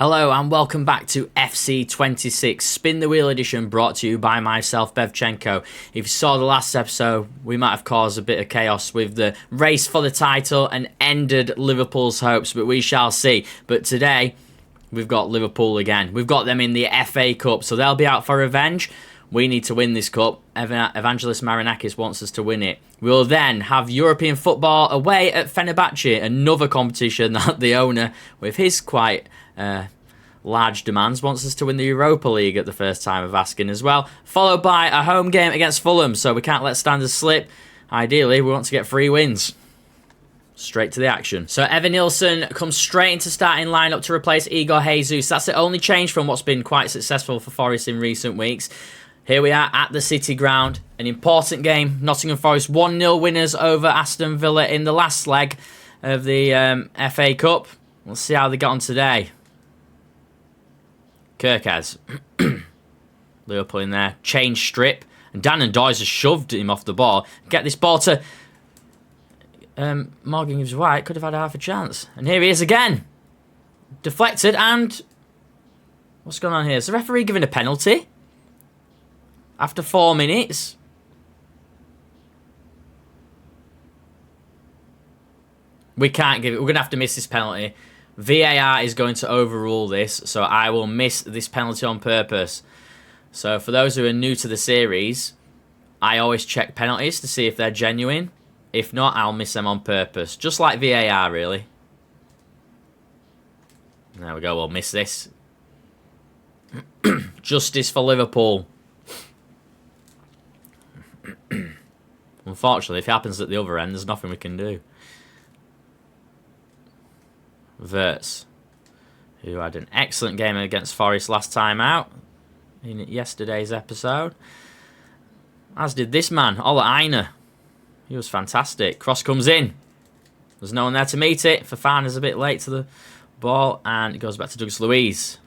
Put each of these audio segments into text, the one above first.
Hello and welcome back to FC26 Spin the Wheel edition, brought to you by myself, Bevchenko. If you saw the last episode, we might have caused a bit of chaos with the race for the title and ended Liverpool's hopes, but we shall see. But today, we've got Liverpool again. We've got them in the FA Cup, so they'll be out for revenge. We need to win this cup. Evangelos Marinakis wants us to win it. We'll then have European football away at Fenerbahce, another competition that the owner, with his quite large demands, wants us to win the Europa League at the first time of asking as well. Followed by a home game against Fulham, so we can't let standards slip. Ideally, we want to get 3 wins. Straight to the action. So Evan Nilsson comes straight into starting lineup to replace Igor Jesus. That's the only change from what's been quite successful for Forest in recent weeks. Here we are at the City Ground. An important game. Nottingham Forest 1-0 winners over Aston Villa in the last leg of the FA Cup. We'll see how they got on today. Kirkaz. Liverpool in there. Change strip. And Dan and Doyes has shoved him off the ball. Get this ball to Morgan Gibbs White. Could have had half a chance. And here he is again. Deflected and... What's going on here? Is the referee giving a penalty? After 4 minutes? We can't give it. We're going to have to miss this penalty. VAR is going to overrule this, so I will miss this penalty on purpose. So for those who are new to the series, I always check penalties to see if they're genuine. If not, I'll miss them on purpose. Just like VAR, really. There we go, we'll miss this. Justice for Liverpool. Unfortunately, if it happens at the other end, there's nothing we can do. Wirtz, who had an excellent game against Forest last time out in yesterday's episode. As did this man, Ola Aina. He was fantastic. Cross comes in. There's no one there to meet it. Fofana's a bit late to the ball, and it goes back to Douglas Luiz.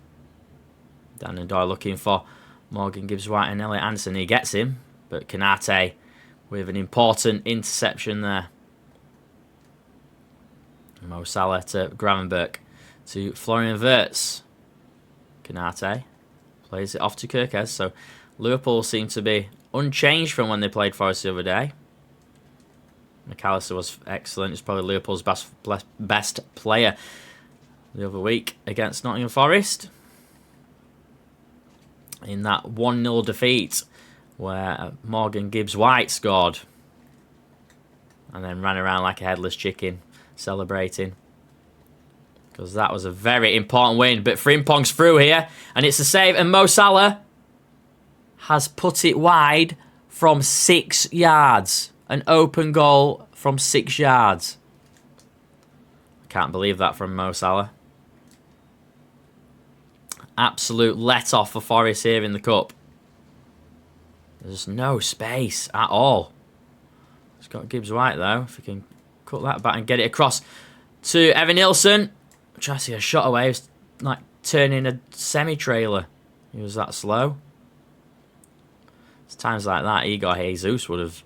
Dan and Doyle looking for Morgan Gibbs White and Elliot Anderson. He gets him, but Kanate with an important interception there. Mo Salah to Gravenberch to Florian Wirtz. Kanate plays it off to Kirkez. So Liverpool seem to be unchanged from when they played Forest the other day. McAllister was excellent. He's probably Liverpool's best player the other week against Nottingham Forest in that 1-0 defeat where Morgan Gibbs White scored and then ran around like a headless chicken celebrating, because that was a very important win. But Frimpong's through here and it's a save, and Mo Salah has put it wide from 6 yards. An open goal from 6 yards. I can't believe that from Mo Salah. Absolute let-off for Forest here in the Cup. There's no space at all. It's got Gibbs White though. If he can cut that back and get it across to Evan Nilsson. Try to see a shot away. It was like turning a semi-trailer. He was that slow. It's times like that Igor Jesus would have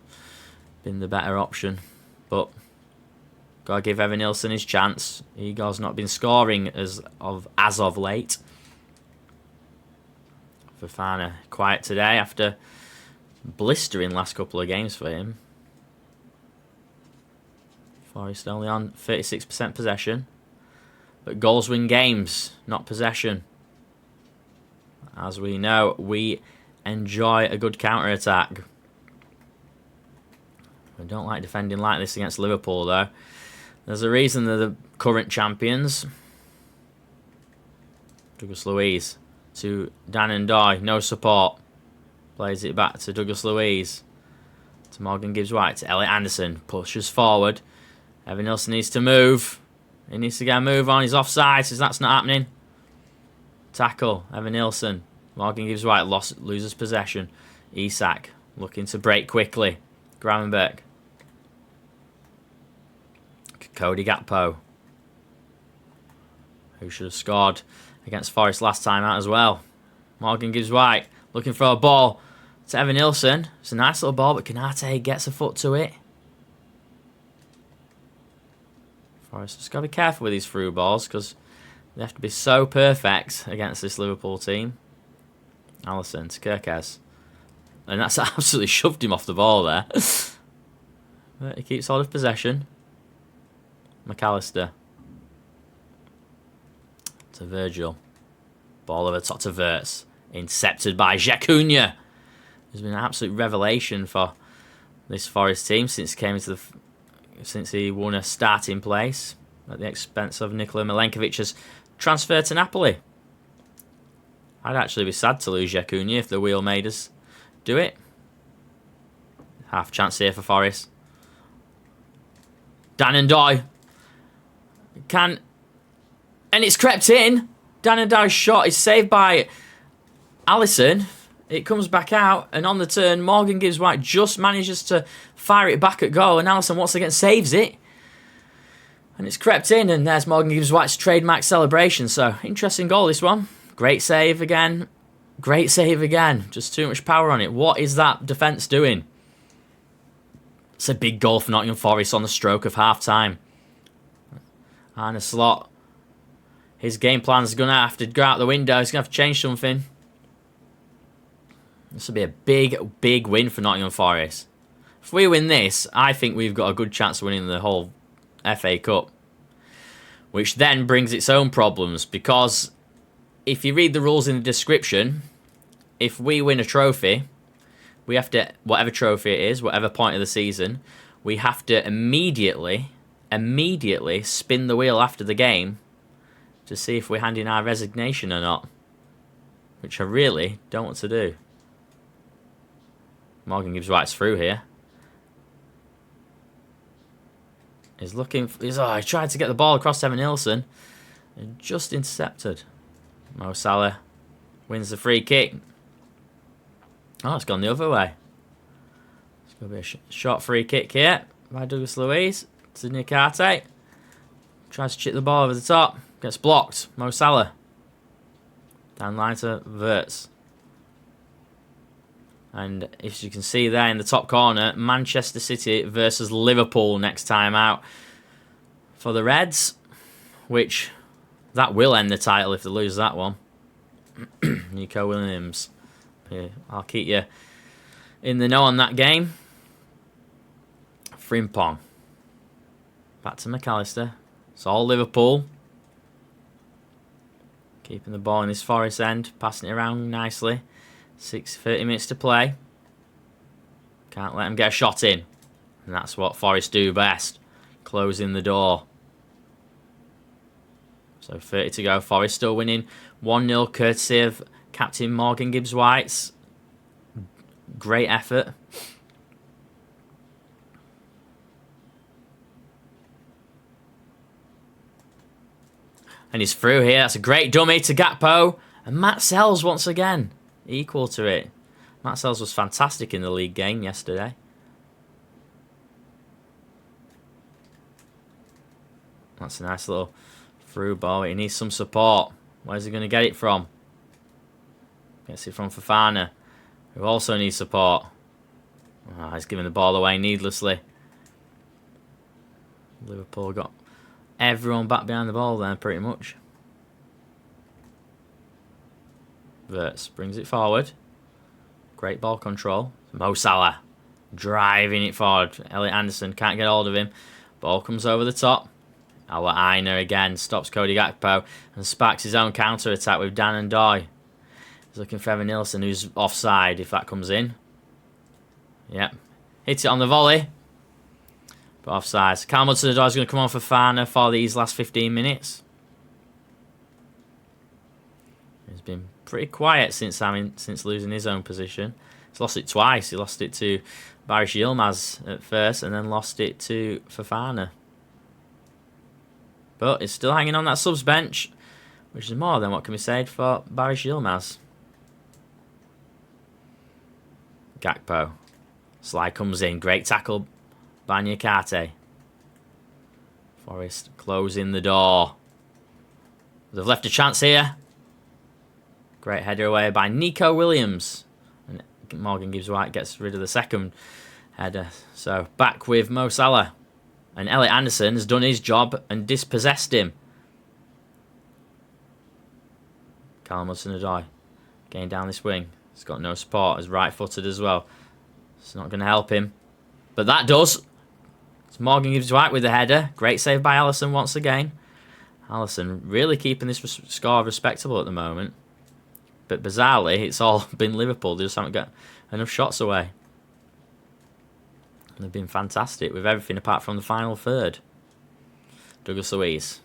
been the better option. But gotta give Evan Nilsson his chance. Igor's not been scoring as of late. Fofana quiet today after blistering last couple of games for him. Forest only on 36% possession. But goals win games, not possession. As we know, we enjoy a good counter-attack. We don't like defending like this against Liverpool, though. There's a reason they're the current champions. Douglas Luiz to Dan and Doy. No support. Plays it back to Douglas Luiz. To Morgan Gibbs White. To Elliot Anderson. Pushes forward. Evan Nilsson needs to move. He needs to get a move on. He's offside, so that's not happening. Tackle. Evan Nilsson. Morgan Gibbs White loses possession. Isak looking to break quickly. Gravenberch. Cody Gakpo, who should have scored against Forest last time out as well. Morgan Gibbs White looking for a ball to Evan Nilsson. It's a nice little ball, but Kanate gets a foot to it. Forest just got to be careful with these through balls because They have to be so perfect against this Liverpool team. Alisson to Kirkes. And that's absolutely shoved him off the ball there. But he keeps hold of possession. McAllister. To Virgil. Ball over top to Verts. Intercepted by Jacuna. There's been an absolute revelation for this Forest team since he won a starting place at the expense of Nikola Milenkovic's transfer to Napoli. I'd actually be sad to lose Jacuna if the wheel made us do it. Half chance here for Forest. Dan and Doy. And it's crept in. Dan and Doy's shot is saved by Alisson. It comes back out, and on the turn, Morgan Gibbs-White just manages to fire it back at goal, and Alisson once again saves it. And it's crept in, and there's Morgan Gibbs-White's trademark celebration. So, interesting goal, this one. Great save again. Great save again. Just too much power on it. What is that defence doing? It's a big goal for Nottingham Forest on the stroke of half-time. Arne Slot. His game plan's going to have to go out the window. He's going to have to change something. This will be a big, big win for Nottingham Forest. If we win this, I think we've got a good chance of winning the whole FA Cup. Which then brings its own problems, because if you read the rules in the description, if we win a trophy, we have to, whatever trophy it is, whatever point of the season, we have to immediately spin the wheel after the game to see if we're handing our resignation or not. Which I really don't want to do. Morgan Gibbs-White's through here. He tried to get the ball across Evan Nilsson and just intercepted. Mo Salah wins the free kick. Oh, it's gone the other way. It's going to be a short free kick here by Douglas Luiz to Niakate. Tries to chip the ball over the top. Gets blocked. Mo Salah. Down line to Verts. And as you can see there in the top corner, Manchester City versus Liverpool next time out for the Reds. Which, that will end the title if they lose that one. Nico Williams. Yeah, I'll keep you in the know on that game. Frimpong. Back to McAllister. It's all Liverpool. Keeping the ball in this Forest end. Passing it around nicely. 30 minutes to play. Can't let them get a shot in. And that's what Forest do best. Closing the door. So 30 to go. Forest still winning 1-0 courtesy of Captain Morgan Gibbs-White's great effort. And he's through here. That's a great dummy to Gakpo. And Matt Sells once again. Equal to it. Matt Sells was fantastic in the league game yesterday. That's a nice little through ball. He needs some support. Where's he going to get it from? Gets it from Fofana, who also needs support. Oh, he's giving the ball away needlessly. Liverpool got everyone back behind the ball there, pretty much. Verts brings it forward. Great ball control. Mo Salah driving it forward. Elliot Anderson can't get hold of him. Ball comes over the top. Our Aina again stops Cody Gakpo and sparks his own counter-attack with Dan and Doy. He's looking for Evan Nilsson, who's offside if that comes in. Yep. Hits it on the volley. But offside. So Cal Hudson-Odoi is going to come on for Fana for these last 15 minutes. He's been pretty quiet since losing his own position. He's lost it twice. He lost it to Barış Yilmaz at first and then lost it to Fofana. But it's still hanging on that subs bench, which is more than what can be said for Barış Yilmaz. Gakpo. Slide comes in. Great tackle by Niakate. Forest closing the door. They've left a chance here. Great header away by Nico Williams. And Morgan Gibbs-White gets rid of the second header. So back with Mo Salah. And Elliot Anderson has done his job and dispossessed him. Callum Hudson-Odoi getting down this wing. He's got no support. He's right-footed as well. It's not going to help him. But that does. It's Morgan Gibbs-White with the header. Great save by Alisson once again. Alisson really keeping this score respectable at the moment. But bizarrely, it's all been Liverpool. They just haven't got enough shots away. They've been fantastic with everything apart from the final third. Douglas Luiz.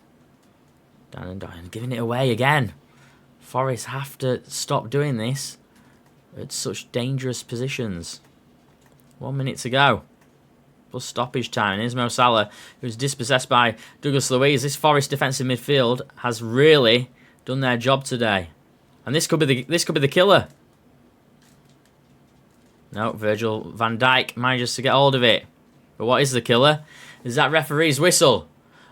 Dan and Doyle giving it away again. Forest have to stop doing this at such dangerous positions. 1 minute to go. Plus stoppage time. And here's Mo Salah, who's dispossessed by Douglas Luiz. This Forest defensive midfield has really done their job today. And this could be the killer. No, Virgil van Dijk manages to get hold of it. But what is the killer? Is that referee's whistle.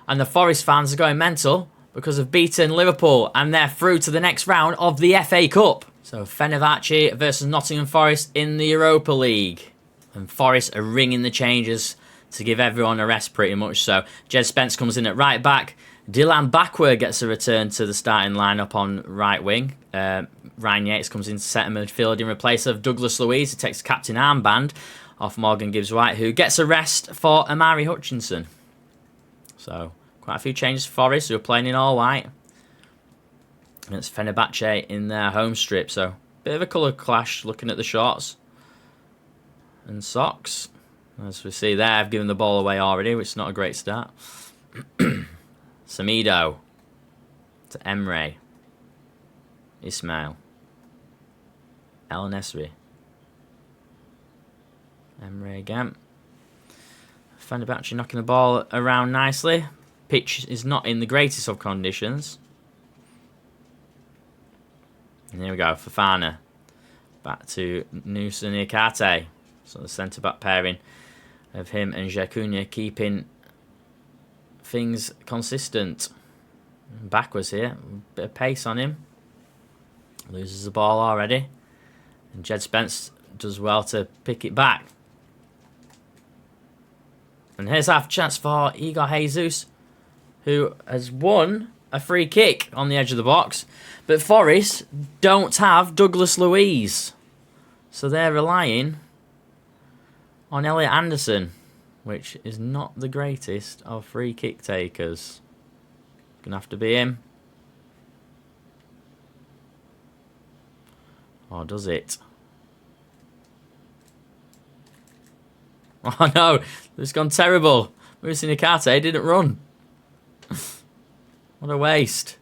And the Forest fans are going mental because of beaten Liverpool. And they're through to the next round of the FA Cup. So Fenerbahce versus Nottingham Forest in the Europa League. And Forest are ringing the changes to give everyone a rest pretty much so. Jed Spence comes in at right back. Dylan Bakwa gets a return to the starting lineup on right wing. Ryan Yates comes in to centre midfield in replace of Douglas Luiz, who takes captain armband off Morgan Gibbs-White, who gets a rest for Amari Hutchinson. So, quite a few changes for Forest, who are playing in all white. And it's Fenerbahce in their home strip, so bit of a colour clash looking at the shorts and socks. As we see there, I've given the ball away already, which is not a great start. Samido to Emre. Ismail. El Nesri. Emre again. Fenerbahce knocking the ball around nicely. Pitch is not in the greatest of conditions. And here we go, Fofana. Back to Nusa Niakate. So the centre-back pairing of him and Jacuna keeping things consistent. Backwards here. Bit of pace on him. Loses the ball already. And Jed Spence does well to pick it back. And here's our chance for Igor Jesus, who has won a free kick on the edge of the box. But Forest don't have Douglas Luiz. So they're relying on Elliot Anderson, which is not the greatest of free kick takers. Gonna have to be him. Or does it? Oh no, it's gone terrible. Musa Nikate didn't run. What a waste.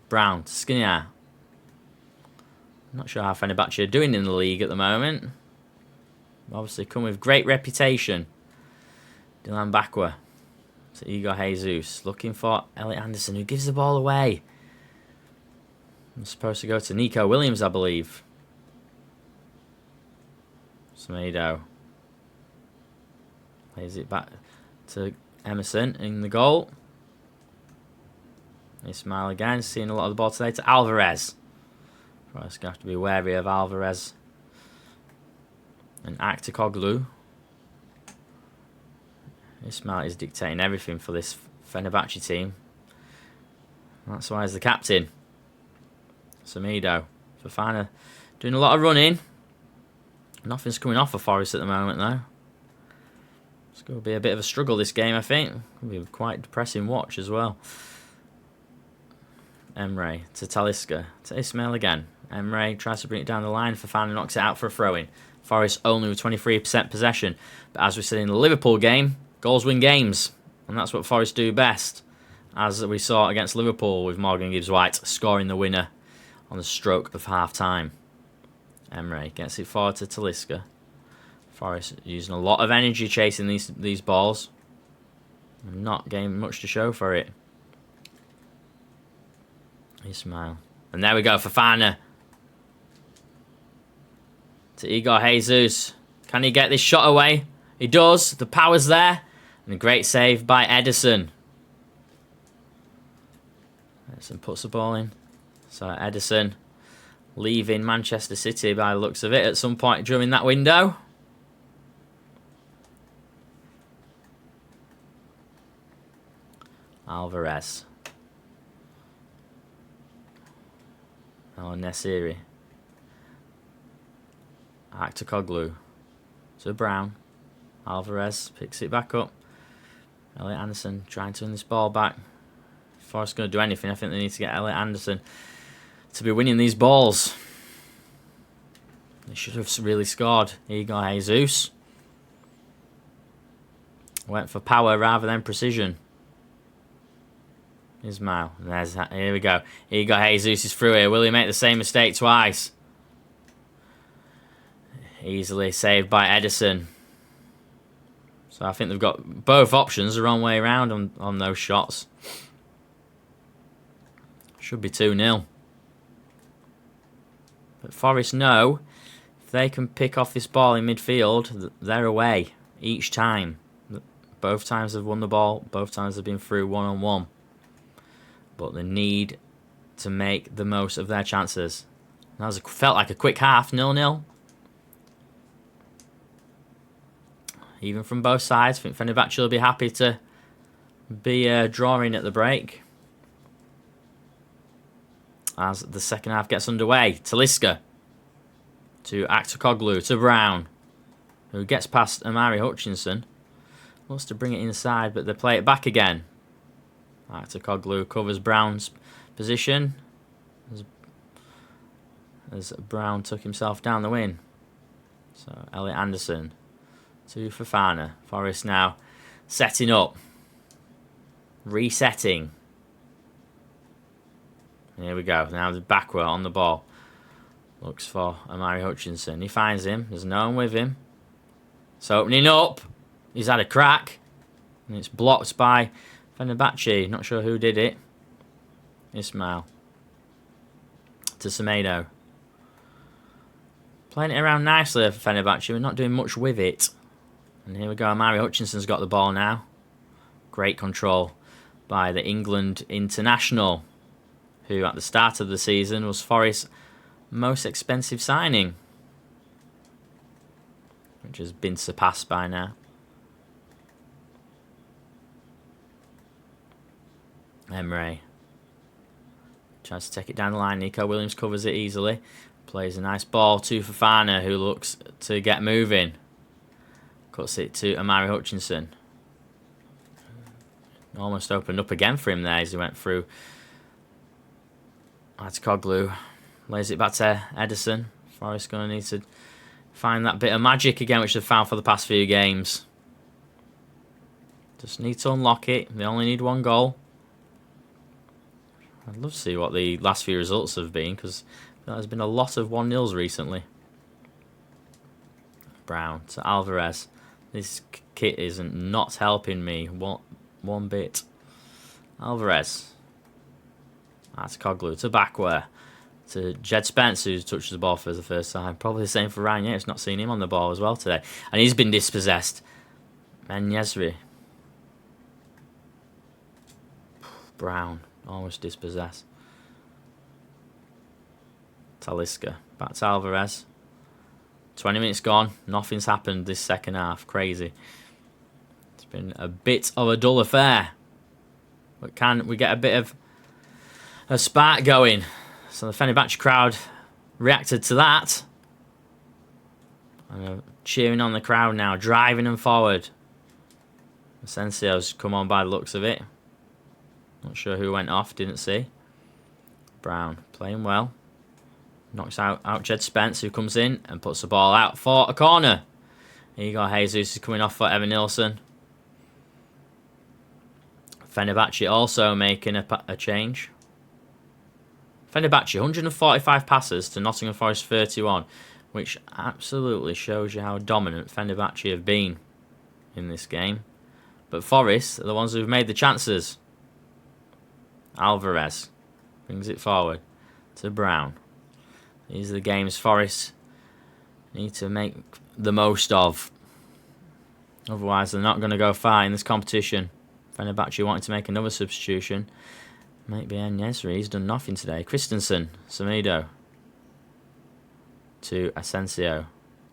Brown, Skriniar. Not sure how Fenerbahce are doing in the league at the moment. Obviously come with great reputation. Dylan Bakwa to Igor Jesus. Looking for Elliot Anderson, who gives the ball away. I'm supposed to go to Nico Williams, I believe. Samido. Plays it back to Emerson in the goal. Ismail again, seeing a lot of the ball today to Alvarez. First, going to have to be wary of Alvarez and Aktikoglu. Ismail is dictating everything for this Fenerbahce team. That's why he's the captain. Samido. Fofana doing a lot of running. Nothing's coming off for Forest at the moment, though. It's going to be a bit of a struggle this game, I think. It'll be a quite depressing watch as well. Emre to Talisca. To Ismail again. Emre tries to bring it down the line. Fofana knocks it out for a throw-in. Forest only with 23% possession. But as we said in the Liverpool game, goals win games. And that's what Forest do best. As we saw against Liverpool with Morgan Gibbs-White scoring the winner on the stroke of half-time. Emre gets it forward to Talisca. Forest using a lot of energy chasing these balls. Not getting much to show for it. Ismail. And there we go, Fofana. To Igor Jesus. Can he get this shot away? He does. The power's there. And a great save by Ederson. Ederson puts the ball in. So Ederson leaving Manchester City by the looks of it at some point during that window. Alvarez. Nesiri. Actocoglu to Brown. Alvarez picks it back up. Elliot Anderson trying to win this ball back. Forrest's going to do anything. I think they need to get Elliot Anderson to be winning these balls. They should have really scored. Here you go, Jesus. Went for power rather than precision. Ismail. Here we go. Here you go, Jesus is through here. Will he make the same mistake twice? Easily saved by Edison. So I think they've got both options the wrong way around on those shots. Should be 2-0. But Forest know if they can pick off this ball in midfield, they're away each time. Both times they've won the ball, both times they've been through one-on-one. But they need to make the most of their chances. That felt like a quick half, 0-0. Even from both sides, I think Fenerbahce will be happy to be drawing at the break. As the second half gets underway, Talisca to Actocoglu to Brown, who gets past Amari Hutchinson. Wants to bring it inside, but they play it back again. Actocoglu covers Brown's position as Brown took himself down the wing. So Elliot Anderson to Fofana. Forest now setting up, resetting. Here we go. Now the backward on the ball. Looks for Amari Hutchinson. He finds him. There's no one with him. It's opening up. He's had a crack. And it's blocked by Fenerbahce. Not sure who did it. Ismail. To Semedo. Playing it around nicely for Fenerbahce. We're not doing much with it. And here we go. Amari Hutchinson's got the ball now. Great control by the England international, who at the start of the season was Forest's most expensive signing, which has been surpassed by now. Emre tries to take it down the line. Nico Williams covers it easily. Plays a nice ball to Fofana, who looks to get moving. Cuts it to Amari Hutchinson. Almost opened up again for him there as he went through. Actocoglu lays it back to Edison. Forest going to need to find that bit of magic again, which they've found for the past few games. Just need to unlock it. They only need one goal. I'd love to see what the last few results have been, because there's been a lot of 1-0s recently. Brown to Alvarez. This kit isn't not helping me one bit. Alvarez. Actocoglu to Backware. To Jed Spence, who touches the ball for the first time. Probably the same for Ryan Yates. Not seen him on the ball as well today. And he's been dispossessed. Enyesri. Brown. Almost dispossessed. Talisca. Back to Alvarez. 20 minutes gone. Nothing's happened this second half. Crazy. It's been a bit of a dull affair. But can we get a bit of a spark going? So the Fenerbahce crowd reacted to that. And cheering on the crowd now. Driving them forward. Asensio's come on by the looks of it. Not sure who went off. Didn't see. Brown playing well. Knocks out Jed Spence, who comes in and puts the ball out for a corner. Here you go, Jesus is coming off for Evan Nilsson. Fenerbahce also making a change. Fenerbahce, 145 passes to Nottingham Forest 31, which absolutely shows you how dominant Fenerbahce have been in this game. But Forest are the ones who've made the chances. Alvarez brings it forward to Brown. These are the games Forest need to make the most of. Otherwise, they're not going to go far in this competition. Fenerbahce wanting to make another substitution. Might be Enyesri. He's done nothing today. Christensen, Semedo to Asensio,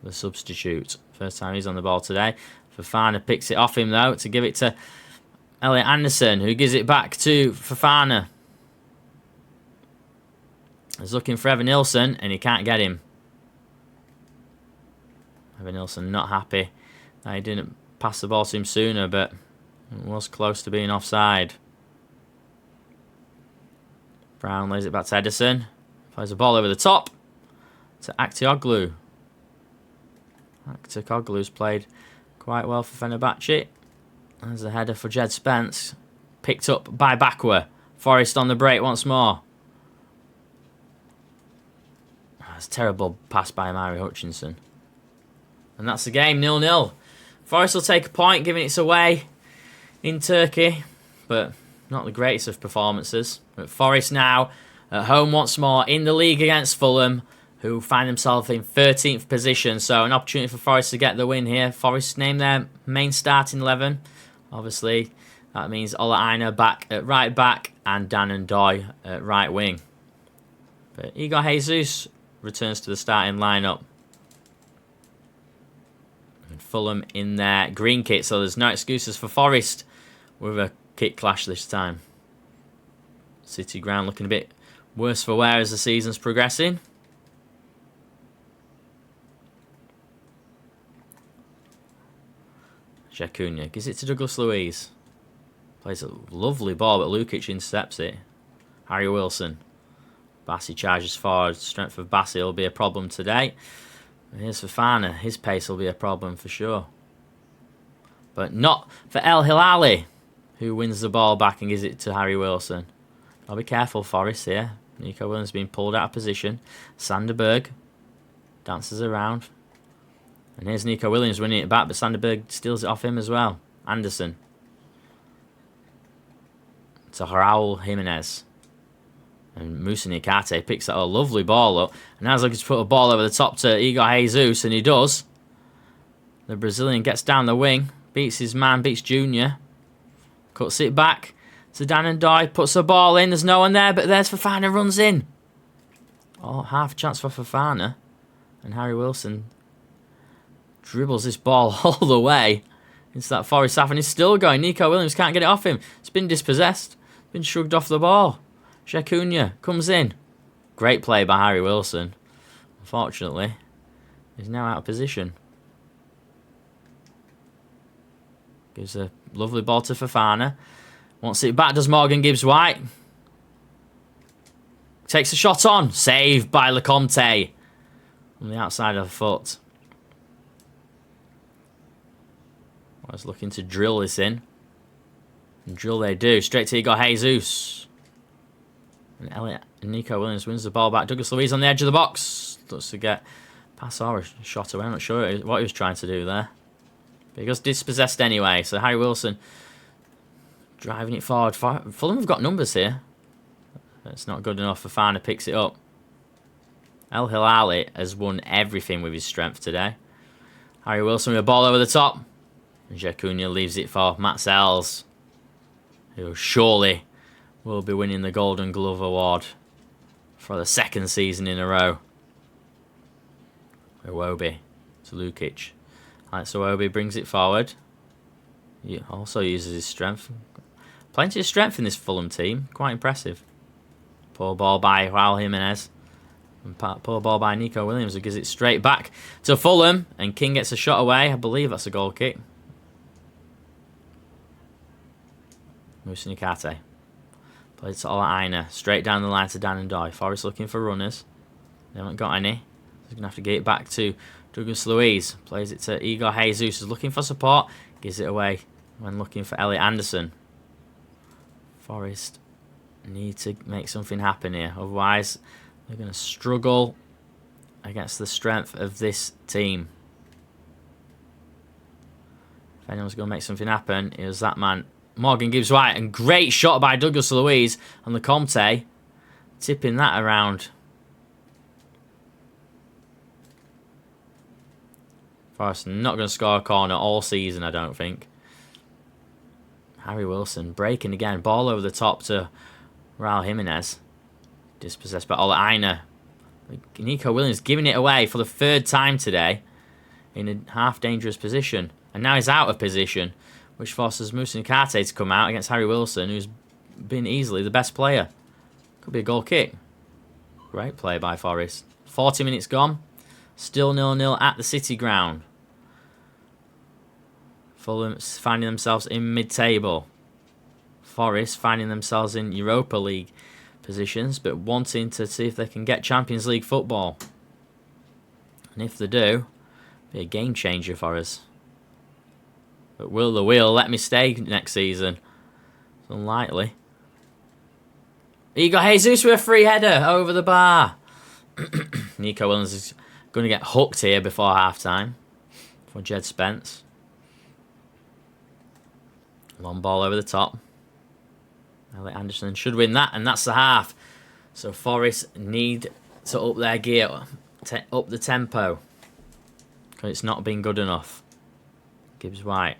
the substitute. First time he's on the ball today. Fofana picks it off him, though, to give it to Elliot Anderson, who gives it back to Fofana. He's looking for Evan Nilsson, and he can't get him. Evan Nilsson not happy that he didn't pass the ball to him sooner, but it was close to being offside. Brown lays it back to Edison. Plays the ball over the top to Aktioglu. Aktioglu's played quite well for Fenerbahce. There's a header for Jed Spence. Picked up by Bakwa. Forest on the break once more. That's a terrible pass by Mari Hutchinson. And that's the game, 0-0. Forest will take a point, giving it away in Turkey, but not the greatest of performances. But Forest now at home once more in the league against Fulham, who find themselves in 13th position. So an opportunity for Forest to get the win here. Forest name their main starting 11. Obviously, that means Ola Aina back at right back and Dan and Doy at right wing. But Igor Jesus returns to the starting lineup. And Fulham in their green kit, so there's no excuses for Forest with a kit clash this time. City ground looking a bit worse for wear as the season's progressing. Jacunia gives it to Douglas Luiz. Plays a lovely ball, but Lukic intercepts it. Harry Wilson. Bassi charges forward. Strength of Bassi will be a problem today. And here's Fofana. His pace will be a problem for sure. But not for El Hilali, who wins the ball back and gives it to Harry Wilson. I'll be careful, Forest here. Nico Williams being pulled out of position. Sanderberg dances around. And here's Nico Williams winning it back, but Sanderberg steals it off him as well. Anderson. To Raul Jimenez. And Musa Nikate picks that a lovely ball up. And now he's looking to put a ball over the top to Igor Jesus, and he does. The Brazilian gets down the wing. Beats his man, beats Junior. Cuts it back to Dan and Doy. Puts the ball in. There's no one there, but there's Fofana, runs in. Oh, half a chance for Fofana. And Harry Wilson dribbles this ball all the way into that Forest half, and he's still going. Nico Williams can't get it off him. It's been dispossessed. Been shrugged off the ball. Jacunia comes in. Great play by Harry Wilson. Unfortunately, he's now out of position. Gives a lovely ball to Fofana. Wants it back, does Morgan Gibbs-White. Takes a shot on. Saved by Lecomte. On the outside of the foot. I was looking to drill this in. And drill they do. Straight to Igor Jesus. And Nico Williams wins the ball back. Douglas Luiz on the edge of the box. Looks to get pass or a shot away. I'm not sure what he was trying to do there. But he was dispossessed anyway. So Harry Wilson driving it forward. Fulham have got numbers here. It's not good enough. Fofana picks it up. El Hilali has won everything with his strength today. Harry Wilson with a ball over the top. And Jacunia leaves it for Matt Sells, who surely will be winning the Golden Glove Award for the second season in a row. Iwobi to Lukic. So Iwobi brings it forward. He also uses his strength. Plenty of strength in this Fulham team. Quite impressive. Poor ball by Raul Jimenez. And poor ball by Nico Williams, who gives it straight back to Fulham. And King gets a shot away. I believe that's a goal kick. Musa Nikate. Plays to Ola Aina. Straight down the line to Dan and Doy. Forest looking for runners. They haven't got any. He's going to have to get it back to Douglas Luiz. Plays it to Igor Jesus. Is looking for support. Gives it away when looking for Elliot Anderson. Forest need to make something happen here. Otherwise, they're going to struggle against the strength of this team. If anyone's going to make something happen, it was that man, Morgan Gibbs-White. And great shot by Douglas Luiz on the Comte. Tipping that around. Forest not going to score a corner all season, I don't think. Harry Wilson breaking again. Ball over the top to Raul Jimenez. Dispossessed by Ola Aina. Nico Williams giving it away for the third time today in a half-dangerous position. And now he's out of position, which forces Musa Nikate to come out against Harry Wilson, who's been easily the best player. Could be a goal kick. Great play by Forest. 40 minutes gone. Still 0-0 at the City Ground. Fulham finding themselves in mid-table. Forest finding themselves in Europa League positions, but wanting to see if they can get Champions League football. And if they do, be a game changer for us. But will the wheel let me stay next season? It's unlikely. Igor Jesus with a free header over the bar. Nico Williams is going to get hooked here before half-time for Jed Spence. Long ball over the top. Elliot Anderson should win that, and that's the half. So Forest need to up their gear, up the tempo, because it's not been good enough. Gibbs White,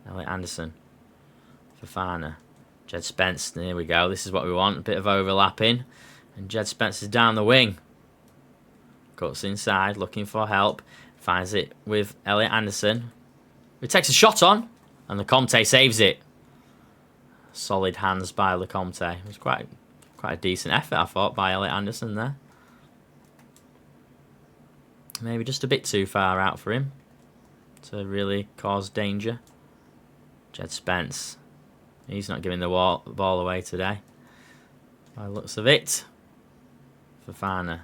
Elliot Anderson, Fofana, Jed Spence. There we go. This is what we want. A bit of overlapping, and Jed Spence is down the wing. Cuts inside, looking for help. Finds it with Elliot Anderson, who takes a shot on, and LeComte saves it. Solid hands by LeComte. It was quite a decent effort, I thought, by Elliot Anderson there. Maybe just a bit too far out for him to really cause danger. Jed Spence. He's not giving the ball away today, by the looks of it. Fofana.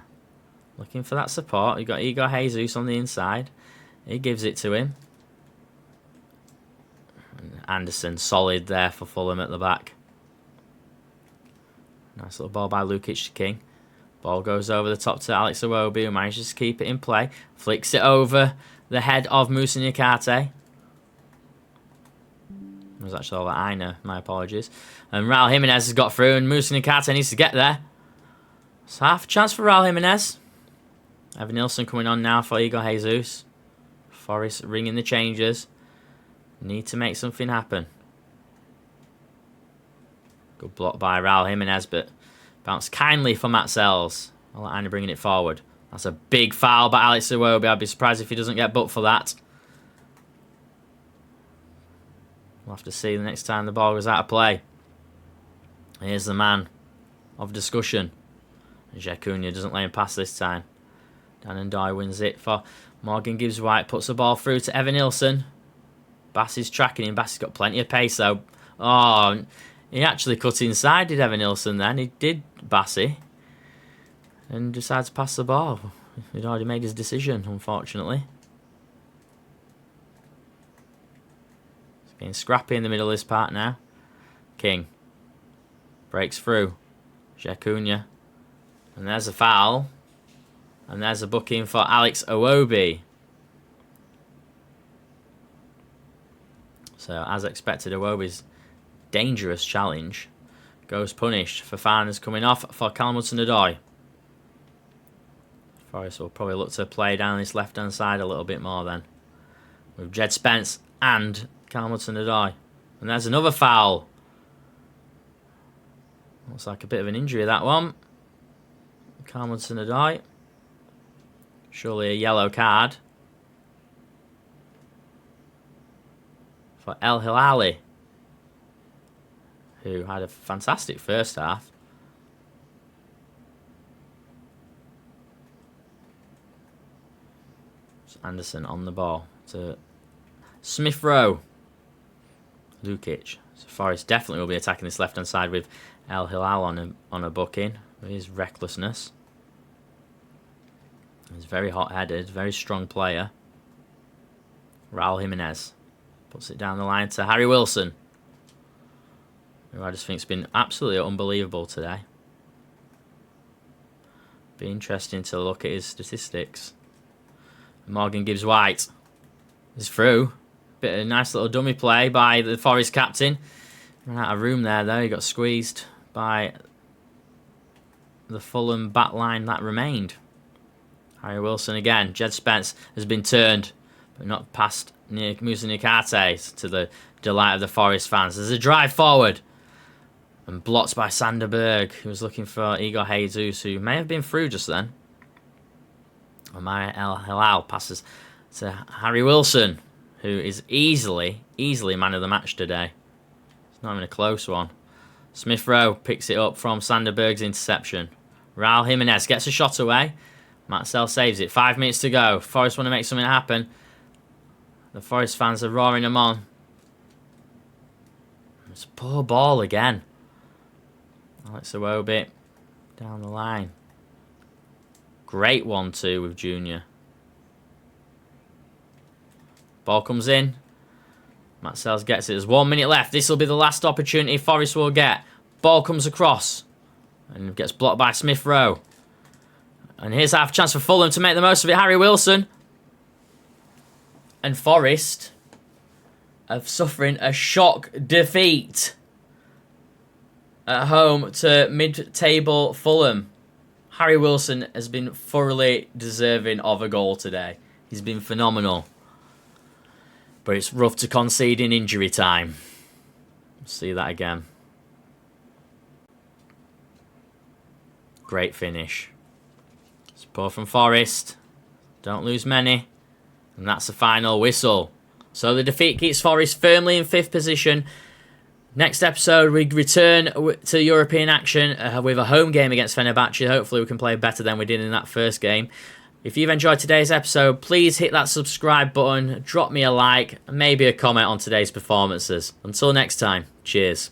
Looking for that support. You've got Igor Jesus on the inside. He gives it to him. Anderson solid there for Fulham at the back. Nice little ball by Lukic to King. Ball goes over the top to Alex Iwobi, who manages to keep it in play. Flicks it over the head of Musa Niakate. It was actually all that Aina, my apologies. And Raul Jimenez has got through, and Musa Niakate needs to get there. So half a chance for Raul Jimenez. Evan Nilsson coming on now for Igor Jesus. Forest ringing the changes. Need to make something happen. Good block by Raul Jimenez, but bounced kindly for Matt Sells. I'll let Andy bringing it forward. That's a big foul by Alex Iwobi. I'd be surprised if he doesn't get booked for that. We'll have to see the next time the ball goes out of play. Here's the man of discussion. Jacuna doesn't lay him pass this time. Dan and Doy wins it for Morgan Gibbs White. Puts the ball through to Evan Nilsson. Bassey's tracking him. Bassey's got plenty of pace though. Oh, he actually cut inside, did Evan Nilsson then. He did, Bassey. And decides to pass the ball. He'd already made his decision, unfortunately. It's getting scrappy in the middle of this part now. King. Breaks through. Jacuna. And there's a foul. And there's a booking for Alex Iwobi. So, as expected, Iwobi's dangerous challenge goes punished. Fofana's coming off for Callum Hudson-Odoi. Forest will probably look to play down this left-hand side a little bit more then. With Jed Spence and Callum Hudson-Odoi. And there's another foul. Looks like a bit of an injury, that one. Callum Hudson-Odoi. Surely a yellow card. For El Hilali, who had a fantastic first half. It's Anderson on the ball to Smith Rowe. Lukic. So Forest definitely will be attacking this left-hand side with El Hilal on a booking with his recklessness. He's very hot-headed, very strong player. Raul Jimenez. Puts it down the line to Harry Wilson, who I just think has been absolutely unbelievable today. Be interesting to look at his statistics. Morgan Gibbs White is through. Bit of a nice little dummy play by the Forest captain. Ran out of room there though. He got squeezed by the Fulham back line that remained. Harry Wilson again. Jed Spence has been turned, but not past Musa Niakate, to the delight of the Forest fans. There's a drive forward and blocked by Sander Berg, who was looking for Igor Jesus, who may have been through just then. Omar El Hilal passes to Harry Wilson, who is easily man of the match today. It's not even a close one. Smith Rowe picks it up from Sander Berg's interception. Raul Jimenez gets a shot away. Marcel saves it. 5 minutes to go. Forest want to make something happen. The Forest fans are roaring them on. It's a poor ball again. Alex Iwobi down the line. Great 1-2 with Junior. Ball comes in. Marcels gets it. There's 1 minute left. This will be the last opportunity Forest will get. Ball comes across and gets blocked by Smith Rowe. And here's half a chance for Fulham to make the most of it. Harry Wilson. And Forest are suffering a shock defeat at home to mid-table Fulham. Harry Wilson has been thoroughly deserving of a goal today. He's been phenomenal. But it's rough to concede in injury time. See that again. Great finish. Support from Forest. Don't lose many. And that's the final whistle. So the defeat keeps Forest firmly in 5th position. Next episode, we return to European action with a home game against Fenerbahce. Hopefully we can play better than we did in that first game. If you've enjoyed today's episode, please hit that subscribe button, drop me a like, and maybe a comment on today's performances. Until next time, cheers.